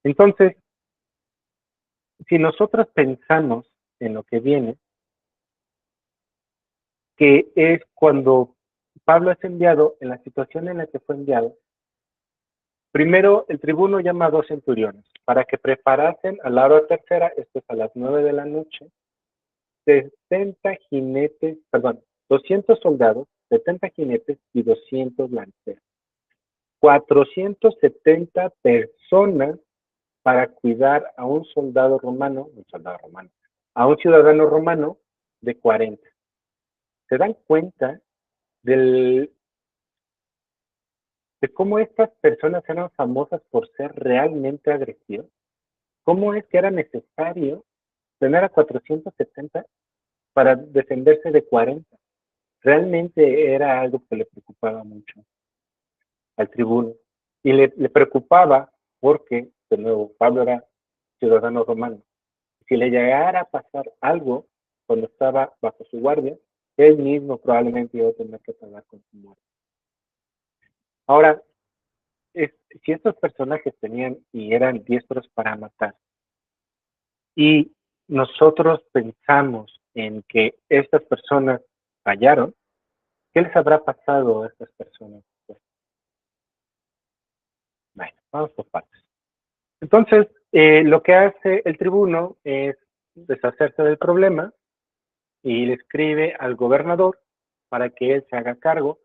Entonces, si nosotros pensamos en lo que viene, que es cuando Pablo es enviado, en la situación en la que fue enviado, primero el tribuno llama a 2 centuriones para que preparasen a la hora tercera, esto es a las 9 de la noche, 70 jinetes, perdón, 200 soldados, 70 jinetes y 200 lanceros. 470 personas para cuidar a un soldado romano, a un ciudadano romano de 40. ¿Se dan cuenta del, de cómo estas personas eran famosas por ser realmente agresivas? ¿Cómo es que era necesario tener a 470 para defenderse de 40? Realmente era algo que le preocupaba mucho al tribuno. Y le preocupaba porque, de nuevo, Pablo era ciudadano romano. Si le llegara a pasar algo cuando estaba bajo su guardia, él mismo probablemente iba a tener que pagar con su muerte. Ahora, si estos personajes tenían y eran diestros para matar, y nosotros pensamos en que estas personas fallaron, ¿qué les habrá pasado a estas personas? Pues, bueno, vamos por partes. Entonces, lo que hace el tribuno es deshacerse del problema y le escribe al gobernador para que él se haga cargo.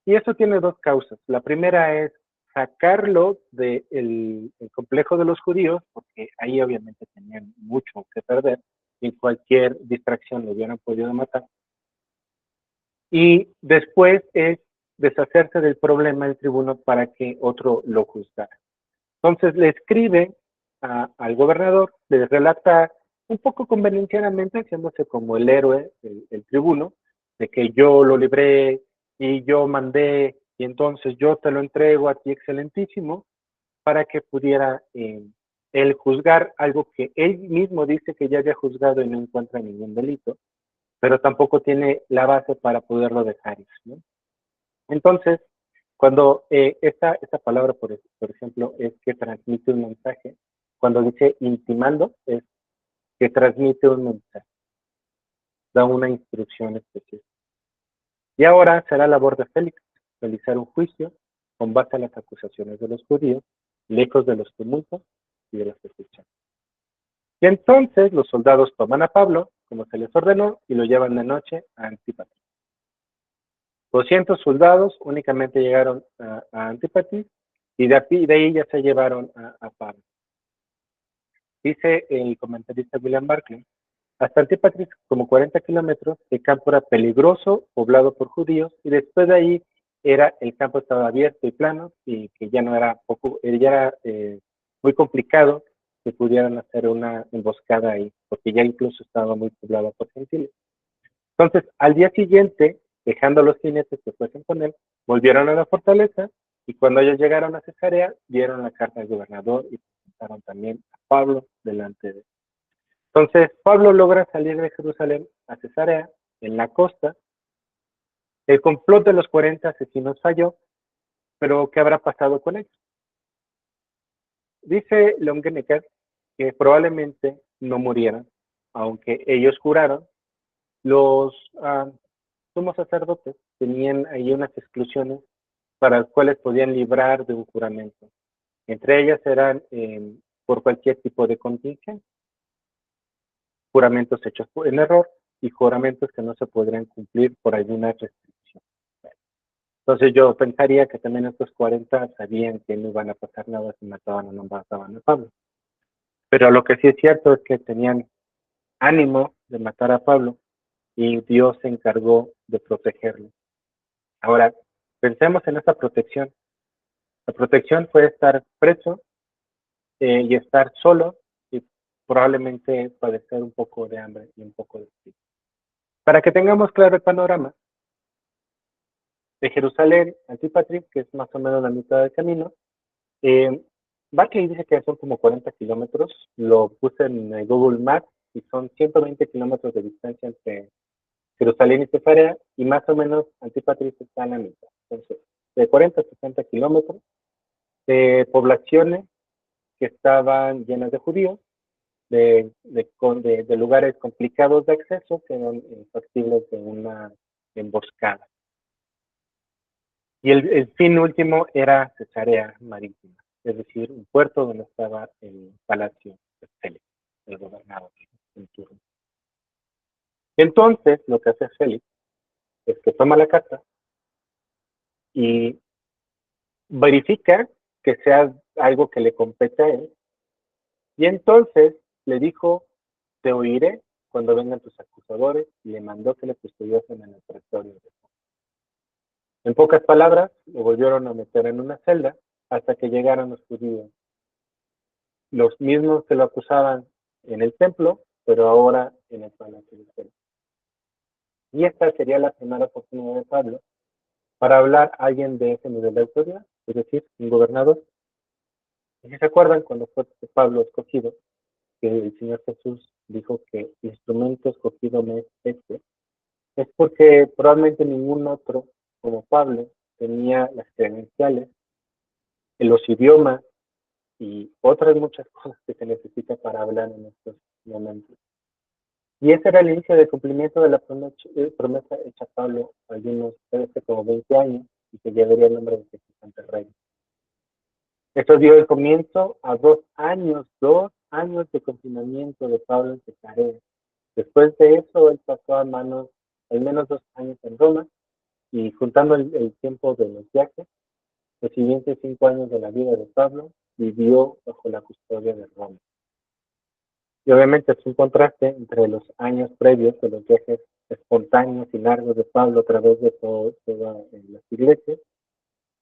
Y eso tiene 2 causas. La primera es sacarlo del complejo de los judíos, porque ahí obviamente tenían mucho que perder y cualquier distracción lo hubieran podido matar. Y después es deshacerse del problema del tribuno para que otro lo juzgara. Entonces le escribe al gobernador, le relata un poco convenencialmente, haciéndose como el héroe, el tribuno, de que yo lo libré y yo mandé y entonces yo te lo entrego a ti, excelentísimo, para que pudiera él juzgar algo que él mismo dice que ya había juzgado y no encuentra ningún delito, pero tampoco tiene la base para poderlo dejar ir, ¿no? Entonces, cuando esta palabra, por ejemplo, es que transmite un mensaje, cuando dice intimando, es que transmite un mensaje, da una instrucción específica. Y ahora será labor de Félix realizar un juicio con base a las acusaciones de los judíos, lejos de los tumultos y de las persecuciones. Y entonces los soldados toman a Pablo, como se les ordenó, y lo llevan de noche a Antípatris. 200 soldados únicamente llegaron a Antípatris y de ahí ya se llevaron a Pablo. Dice el comentarista William Barclay, hasta Antípatris, como 40 kilómetros, el campo era peligroso, poblado por judíos, y después de ahí el campo estaba abierto y plano, y que ya no era ya era muy complicado que pudieran hacer una emboscada ahí, porque ya incluso estaba muy poblado por gentiles. Entonces, al día siguiente, dejando a los jinetes que fuesen con él, volvieron a la fortaleza, y cuando ellos llegaron a Cesarea, dieron la carta al gobernador y presentaron también a Pablo delante de él. Entonces, Pablo logra salir de Jerusalén a Cesarea, en la costa. El complot de los 40 asesinos falló, pero ¿qué habrá pasado con ellos? Dice Longenecker que probablemente no murieran, aunque ellos juraron. Los sumos sacerdotes tenían ahí unas exclusiones para las cuales podían librar de un juramento. Entre ellas eran por cualquier tipo de contingencia. juramentos hechos en error y juramentos que no se podrían cumplir por alguna restricción. Entonces yo pensaría que también estos 40 sabían que no iban a pasar nada si mataban o no mataban a Pablo. Pero lo que sí es cierto es que tenían ánimo de matar a Pablo y Dios se encargó de protegerlo. Ahora, pensemos en esta protección. La protección fue estar preso y estar solo y probablemente padecer un poco de hambre y un poco de frío. Para que tengamos claro el panorama, de Jerusalén a Antipatris, que es más o menos la mitad del camino, Barclay dice que son como 40 kilómetros, lo puse en Google Maps y son 120 kilómetros de distancia entre Jerusalén y Cesarea, y más o menos Antipatris está en la mitad. Entonces, de 40 a 60 kilómetros, de poblaciones que estaban llenas de judíos, de lugares complicados de acceso que eran factibles de una emboscada. Y el fin último era Cesarea Marítima, es decir, un puerto donde estaba el palacio de Félix, el gobernador en turno. Entonces, lo que hace Félix es que toma la carta y verifica que sea algo que le compete a él, y entonces le dijo, te oiré cuando vengan tus acusadores, y le mandó que le custodiasen en el pretorio. En pocas palabras, lo volvieron a meter en una celda hasta que llegaron los judíos, los mismos que lo acusaban en el templo, pero ahora en el palacio de Félix. Y esta sería la primera oportunidad de Pablo para hablar a alguien de ese nivel de autoridad, es decir, un gobernador. Y si se acuerdan, cuando fue Pablo escogido, que el Señor Jesús dijo que instrumento escogido me es este, es porque probablemente ningún otro, como Pablo, tenía las credenciales, los idiomas y otras muchas cosas que se necesita para hablar en estos momentos. Y ese era el inicio del cumplimiento de la promesa hecha a Pablo algunos, hace como 20 años, y que llevaría el nombre de Jesús ante el Rey. Esto dio el comienzo a 2 años de confinamiento de Pablo en Cesarea. Después de eso, él pasó a manos al menos 2 años en Roma, y juntando el tiempo de los viajes, los siguientes 5 años de la vida de Pablo vivió bajo la custodia de Roma. Y obviamente es un contraste entre los años previos de los viajes espontáneos y largos de Pablo a través de todas las iglesias,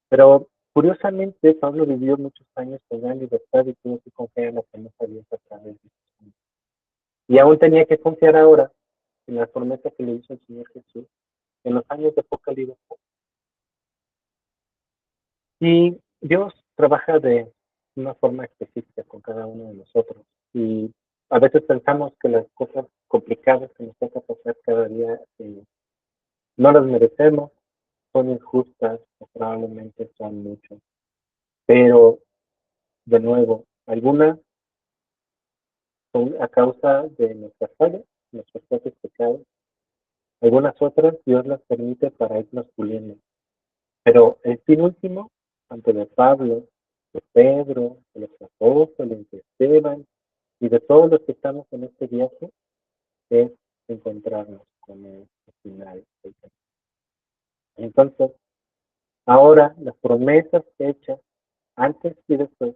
pero curiosamente Pablo vivió muchos años con gran libertad y tuvo que confiar en la promesa de Dios a través de sus años. Y aún tenía que confiar ahora en la promesa que le hizo el Señor Jesús en los años de poca libertad. Y Dios trabaja de una forma específica con cada uno de nosotros. Y a veces pensamos que las cosas complicadas que nos toca pasar cada día no las merecemos, son injustas, o probablemente son muchas. Pero, de nuevo, algunas son a causa de nuestras fallas, nuestros propios pecados. Algunas otras Dios las permite para irnos puliendo. Pero el fin último, tanto de Pablo, de Pedro, de los apóstoles, de Esteban y de todos los que estamos en este viaje, es encontrarnos con el final del camino. Entonces, ahora las promesas hechas antes y después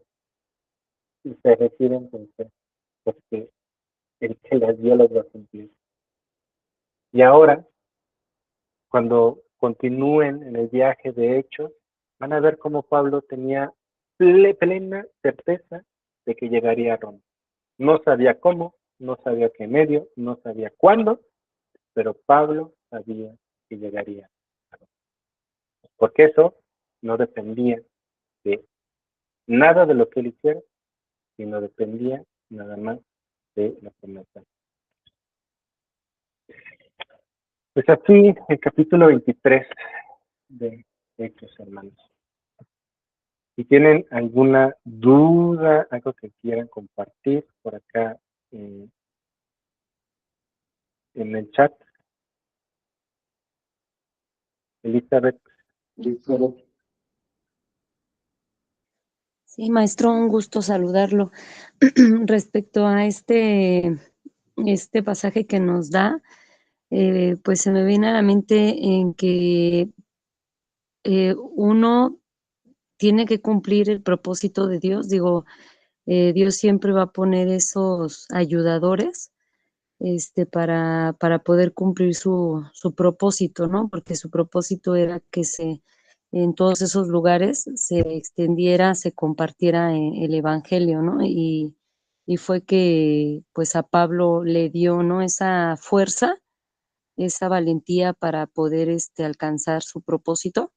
se refieren entonces, porque el que las dio las va a cumplir. Y ahora, cuando continúen en el viaje de Hechos, van a ver cómo Pablo tenía plena certeza de que llegaría a Roma. No sabía cómo, no sabía qué medio, no sabía cuándo, pero Pablo sabía que llegaría a Roma. Porque eso no dependía de nada de lo que él hiciera, sino dependía nada más de la promesa. Pues aquí el capítulo 23 de Hechos, hermanos. Si tienen alguna duda, algo que quieran compartir por acá en el chat. Elizabeth. Sí, maestro, un gusto saludarlo. Respecto a este este pasaje que nos da, pues se me viene a la mente en que uno tiene que cumplir el propósito de Dios. Digo, Dios siempre va a poner esos ayudadores, para poder cumplir su propósito, ¿no? Porque su propósito era que en todos esos lugares se extendiera, se compartiera el evangelio, ¿no? Y fue que, pues, a Pablo le dio, ¿no? Esa fuerza, esa valentía para poder, alcanzar su propósito.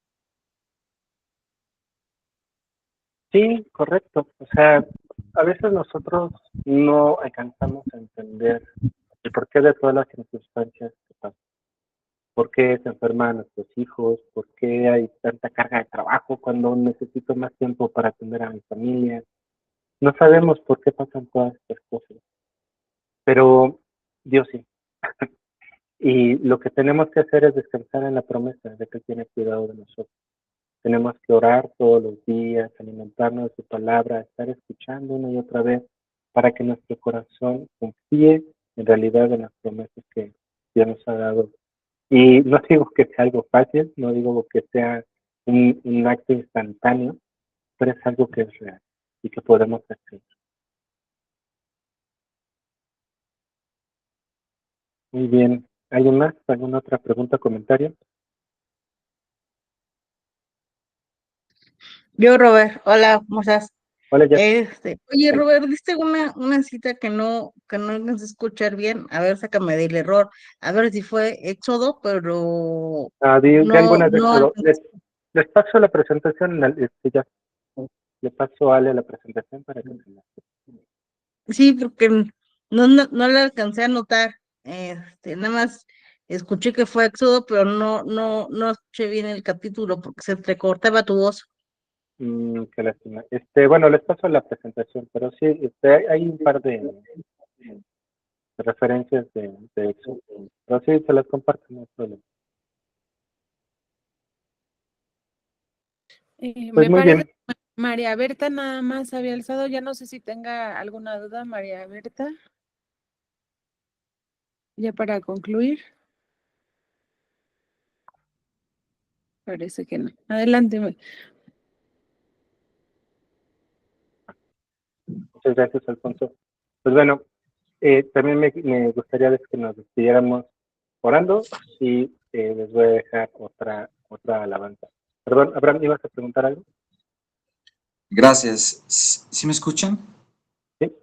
Sí, correcto. O sea, a veces nosotros no alcanzamos a entender el porqué de todas las circunstancias que pasan. ¿Por qué se enferman nuestros hijos? ¿Por qué hay tanta carga de trabajo cuando necesito más tiempo para atender a mi familia? No sabemos por qué pasan todas estas cosas, pero Dios sí. Y lo que tenemos que hacer es descansar en la promesa de que Él tiene cuidado de nosotros. Tenemos que orar todos los días, alimentarnos de su palabra, estar escuchando una y otra vez para que nuestro corazón confíe en realidad en las promesas que Dios nos ha dado. Y no digo que sea algo fácil, no digo que sea un acto instantáneo, pero es algo que es real y que podemos hacer. Muy bien. ¿Alguien más? ¿Alguna otra pregunta o comentario? Yo, Robert, hola, ¿cómo estás? Hola, Jeff. Oye, Robert, diste una cita que no alcancé a escuchar bien. A ver, sácame del error. A ver si fue Éxodo, pero Di algunas de no todo. alcancé. Les paso la presentación, ya, le paso a Ale la presentación para que se la... Sí, porque no la alcancé a notar. Nada más escuché que fue Éxodo, pero no escuché bien el capítulo porque se entrecortaba tu voz. Qué lástima. Bueno, les paso la presentación, pero sí, hay un par de referencias de eso. Pero sí, se las comparto, no hay problema. Pues Me muy parece bien. que María Berta nada más había alzado. Ya no sé si tenga alguna duda, María Berta. Ya para concluir, parece que no. Adelante. Muchas gracias, Alfonso. Pues bueno, también me gustaría que nos despidiéramos orando y les voy a dejar otra alabanza. Perdón, Abraham, ¿ibas a preguntar algo? Gracias. ¿Sí me escuchan? Sí.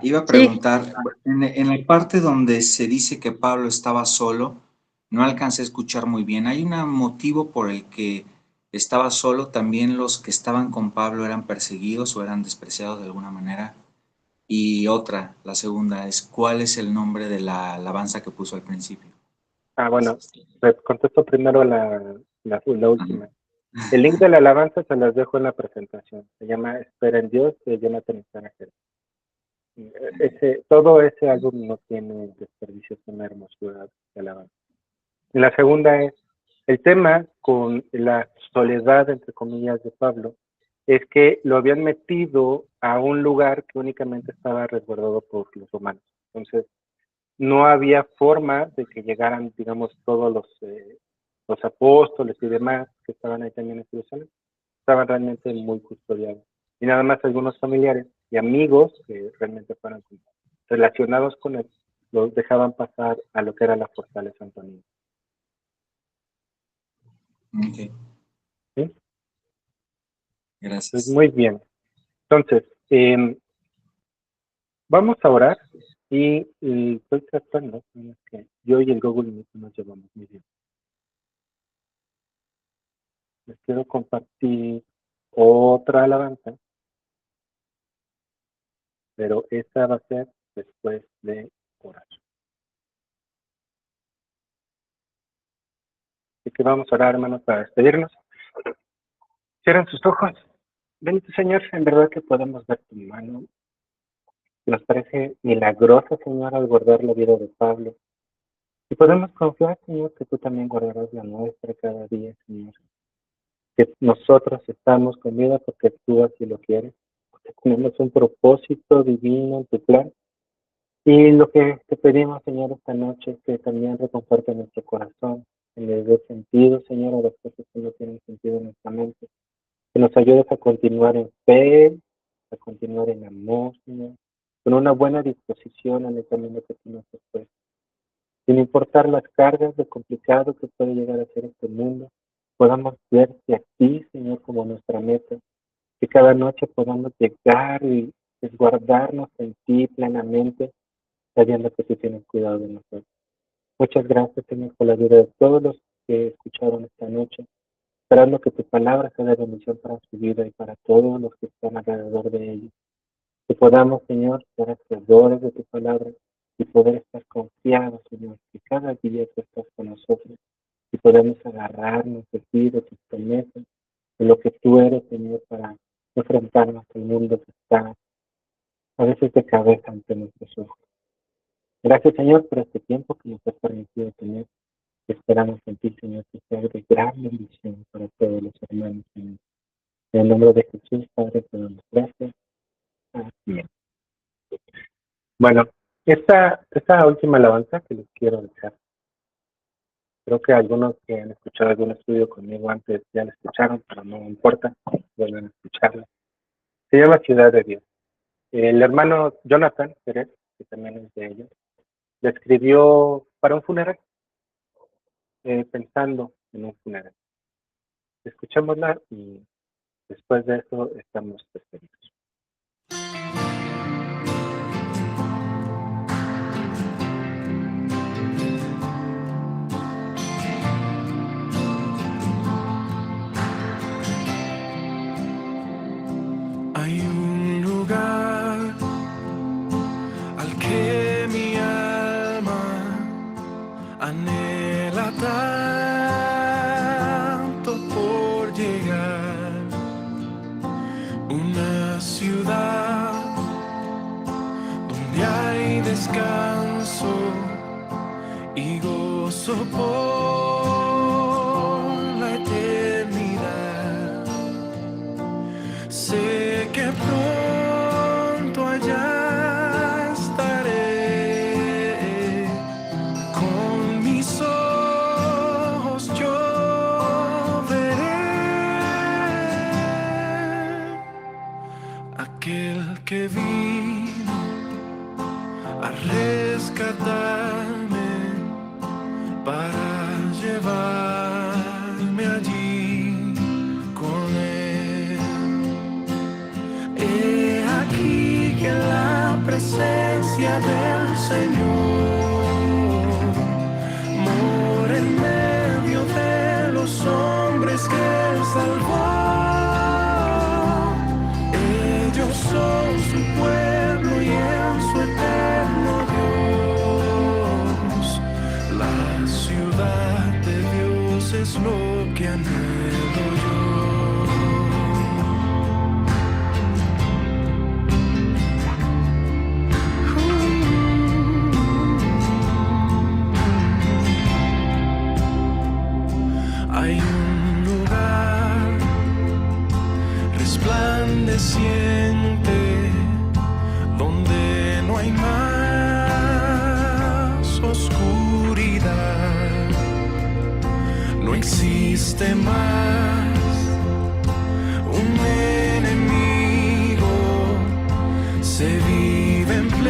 Iba a Sí. preguntar, en la parte donde se dice que Pablo estaba solo, no alcancé a escuchar muy bien. ¿Hay un motivo por el que estaba solo? ¿También los que estaban con Pablo eran perseguidos o eran despreciados de alguna manera? Y otra, la segunda, es ¿cuál es el nombre de la alabanza que puso al principio? Bueno, les contesto primero la Ajá. última. El link de la alabanza se las dejo en la presentación. Se llama Espera en Dios de Jonathan Stanajer. Todo ese álbum no tiene desperdicio, es una hermosura de alabanza. Y la segunda es, el tema con la soledad, entre comillas, de Pablo, es que lo habían metido a un lugar que únicamente estaba resguardado por los romanos. Entonces, no había forma de que llegaran, digamos, todos los apóstoles y demás que estaban ahí también en Jerusalén. Estaban realmente muy custodiados. Y nada más algunos familiares y amigos que realmente fueran relacionados con él, los dejaban pasar a lo que era la fortaleza antonina. Ok, ¿Sí? Pues gracias. muy bien. Entonces, vamos a orar y estoy tratando, es que yo y el Google Meet nos llevamos muy bien. Les quiero compartir otra alabanza, pero esta va a ser después de orar. Así que vamos a orar, hermanos, para despedirnos. Cierren sus ojos. Bendito Señor, en verdad que podemos ver tu mano. Nos parece milagrosa, Señor, al guardar la vida de Pablo. Y podemos confiar, Señor, que tú también guardarás la nuestra cada día, Señor. Que nosotros estamos con vida porque tú así lo quieres. Porque tenemos un propósito divino en tu plan. Y lo que te pedimos, Señor, esta noche es que también reconforte nuestro corazón, que le dé sentido, Señor, a las cosas que no tienen sentido en nuestra mente, que nos ayudes a continuar en fe, a continuar en amor, Señor, con una buena disposición en el camino que tú nos has puesto. Sin importar las cargas de complicado que puede llegar a ser este mundo, podamos verte a ti, Señor, como nuestra meta, que cada noche podamos llegar y resguardarnos en ti plenamente, sabiendo que tú tienes cuidado de nosotros. Muchas gracias, Señor, por la ayuda de todos los que escucharon esta noche, esperando que tu palabra sea de bendición para su vida y para todos los que están alrededor de ellos. Que podamos, Señor, ser hacedores de tu palabra y poder estar confiados, Señor, que cada día tú estás con nosotros y podemos agarrarnos de ti, de tus promesas, de lo que tú eres, Señor, para enfrentarnos al mundo que está a veces de cabeza ante nuestros ojos. Gracias, Señor, por este tiempo que nos has permitido tener. Esperamos en ti, Señor, que sea de gran bendición para todos los hermanos, Señor. En el nombre de Jesús, Padre, te damos gracias. Amén. Bueno, esta última alabanza que les quiero dejar, creo que algunos que han escuchado algún estudio conmigo antes ya la escucharon, pero no importa, vuelven a escucharla. Se llama Ciudad de Dios. El hermano Jonathan Pérez, que también es de ellos, la escribió para un funeral, pensando en un funeral. Escuchémosla y después de eso estamos despedidos. Hay un lugar al que mi alma anhela tanto por llegar, una ciudad donde hay descanso y gozo por la eternidad. Sé que pronto allá estaré, con mis ojos yo veré aquel que vino a rescatarme para llevarme allí con él. He aquí que la presencia del Señor mora en medio de los hombres que Él salvó. Ellos son su pueblo y en su eterno Dios. La ciudad de Dios es lo que anhelo yo. Hay un lugar resplandeciente donde no hay más oscuridad, no existe más un enemigo, se vive en plena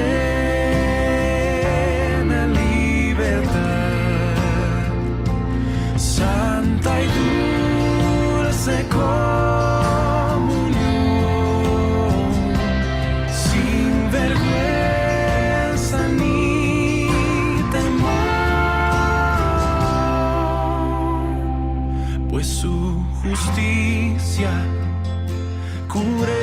libertad, santa y dulce comunión, sin vergüenza ni temor, pues su justicia cubre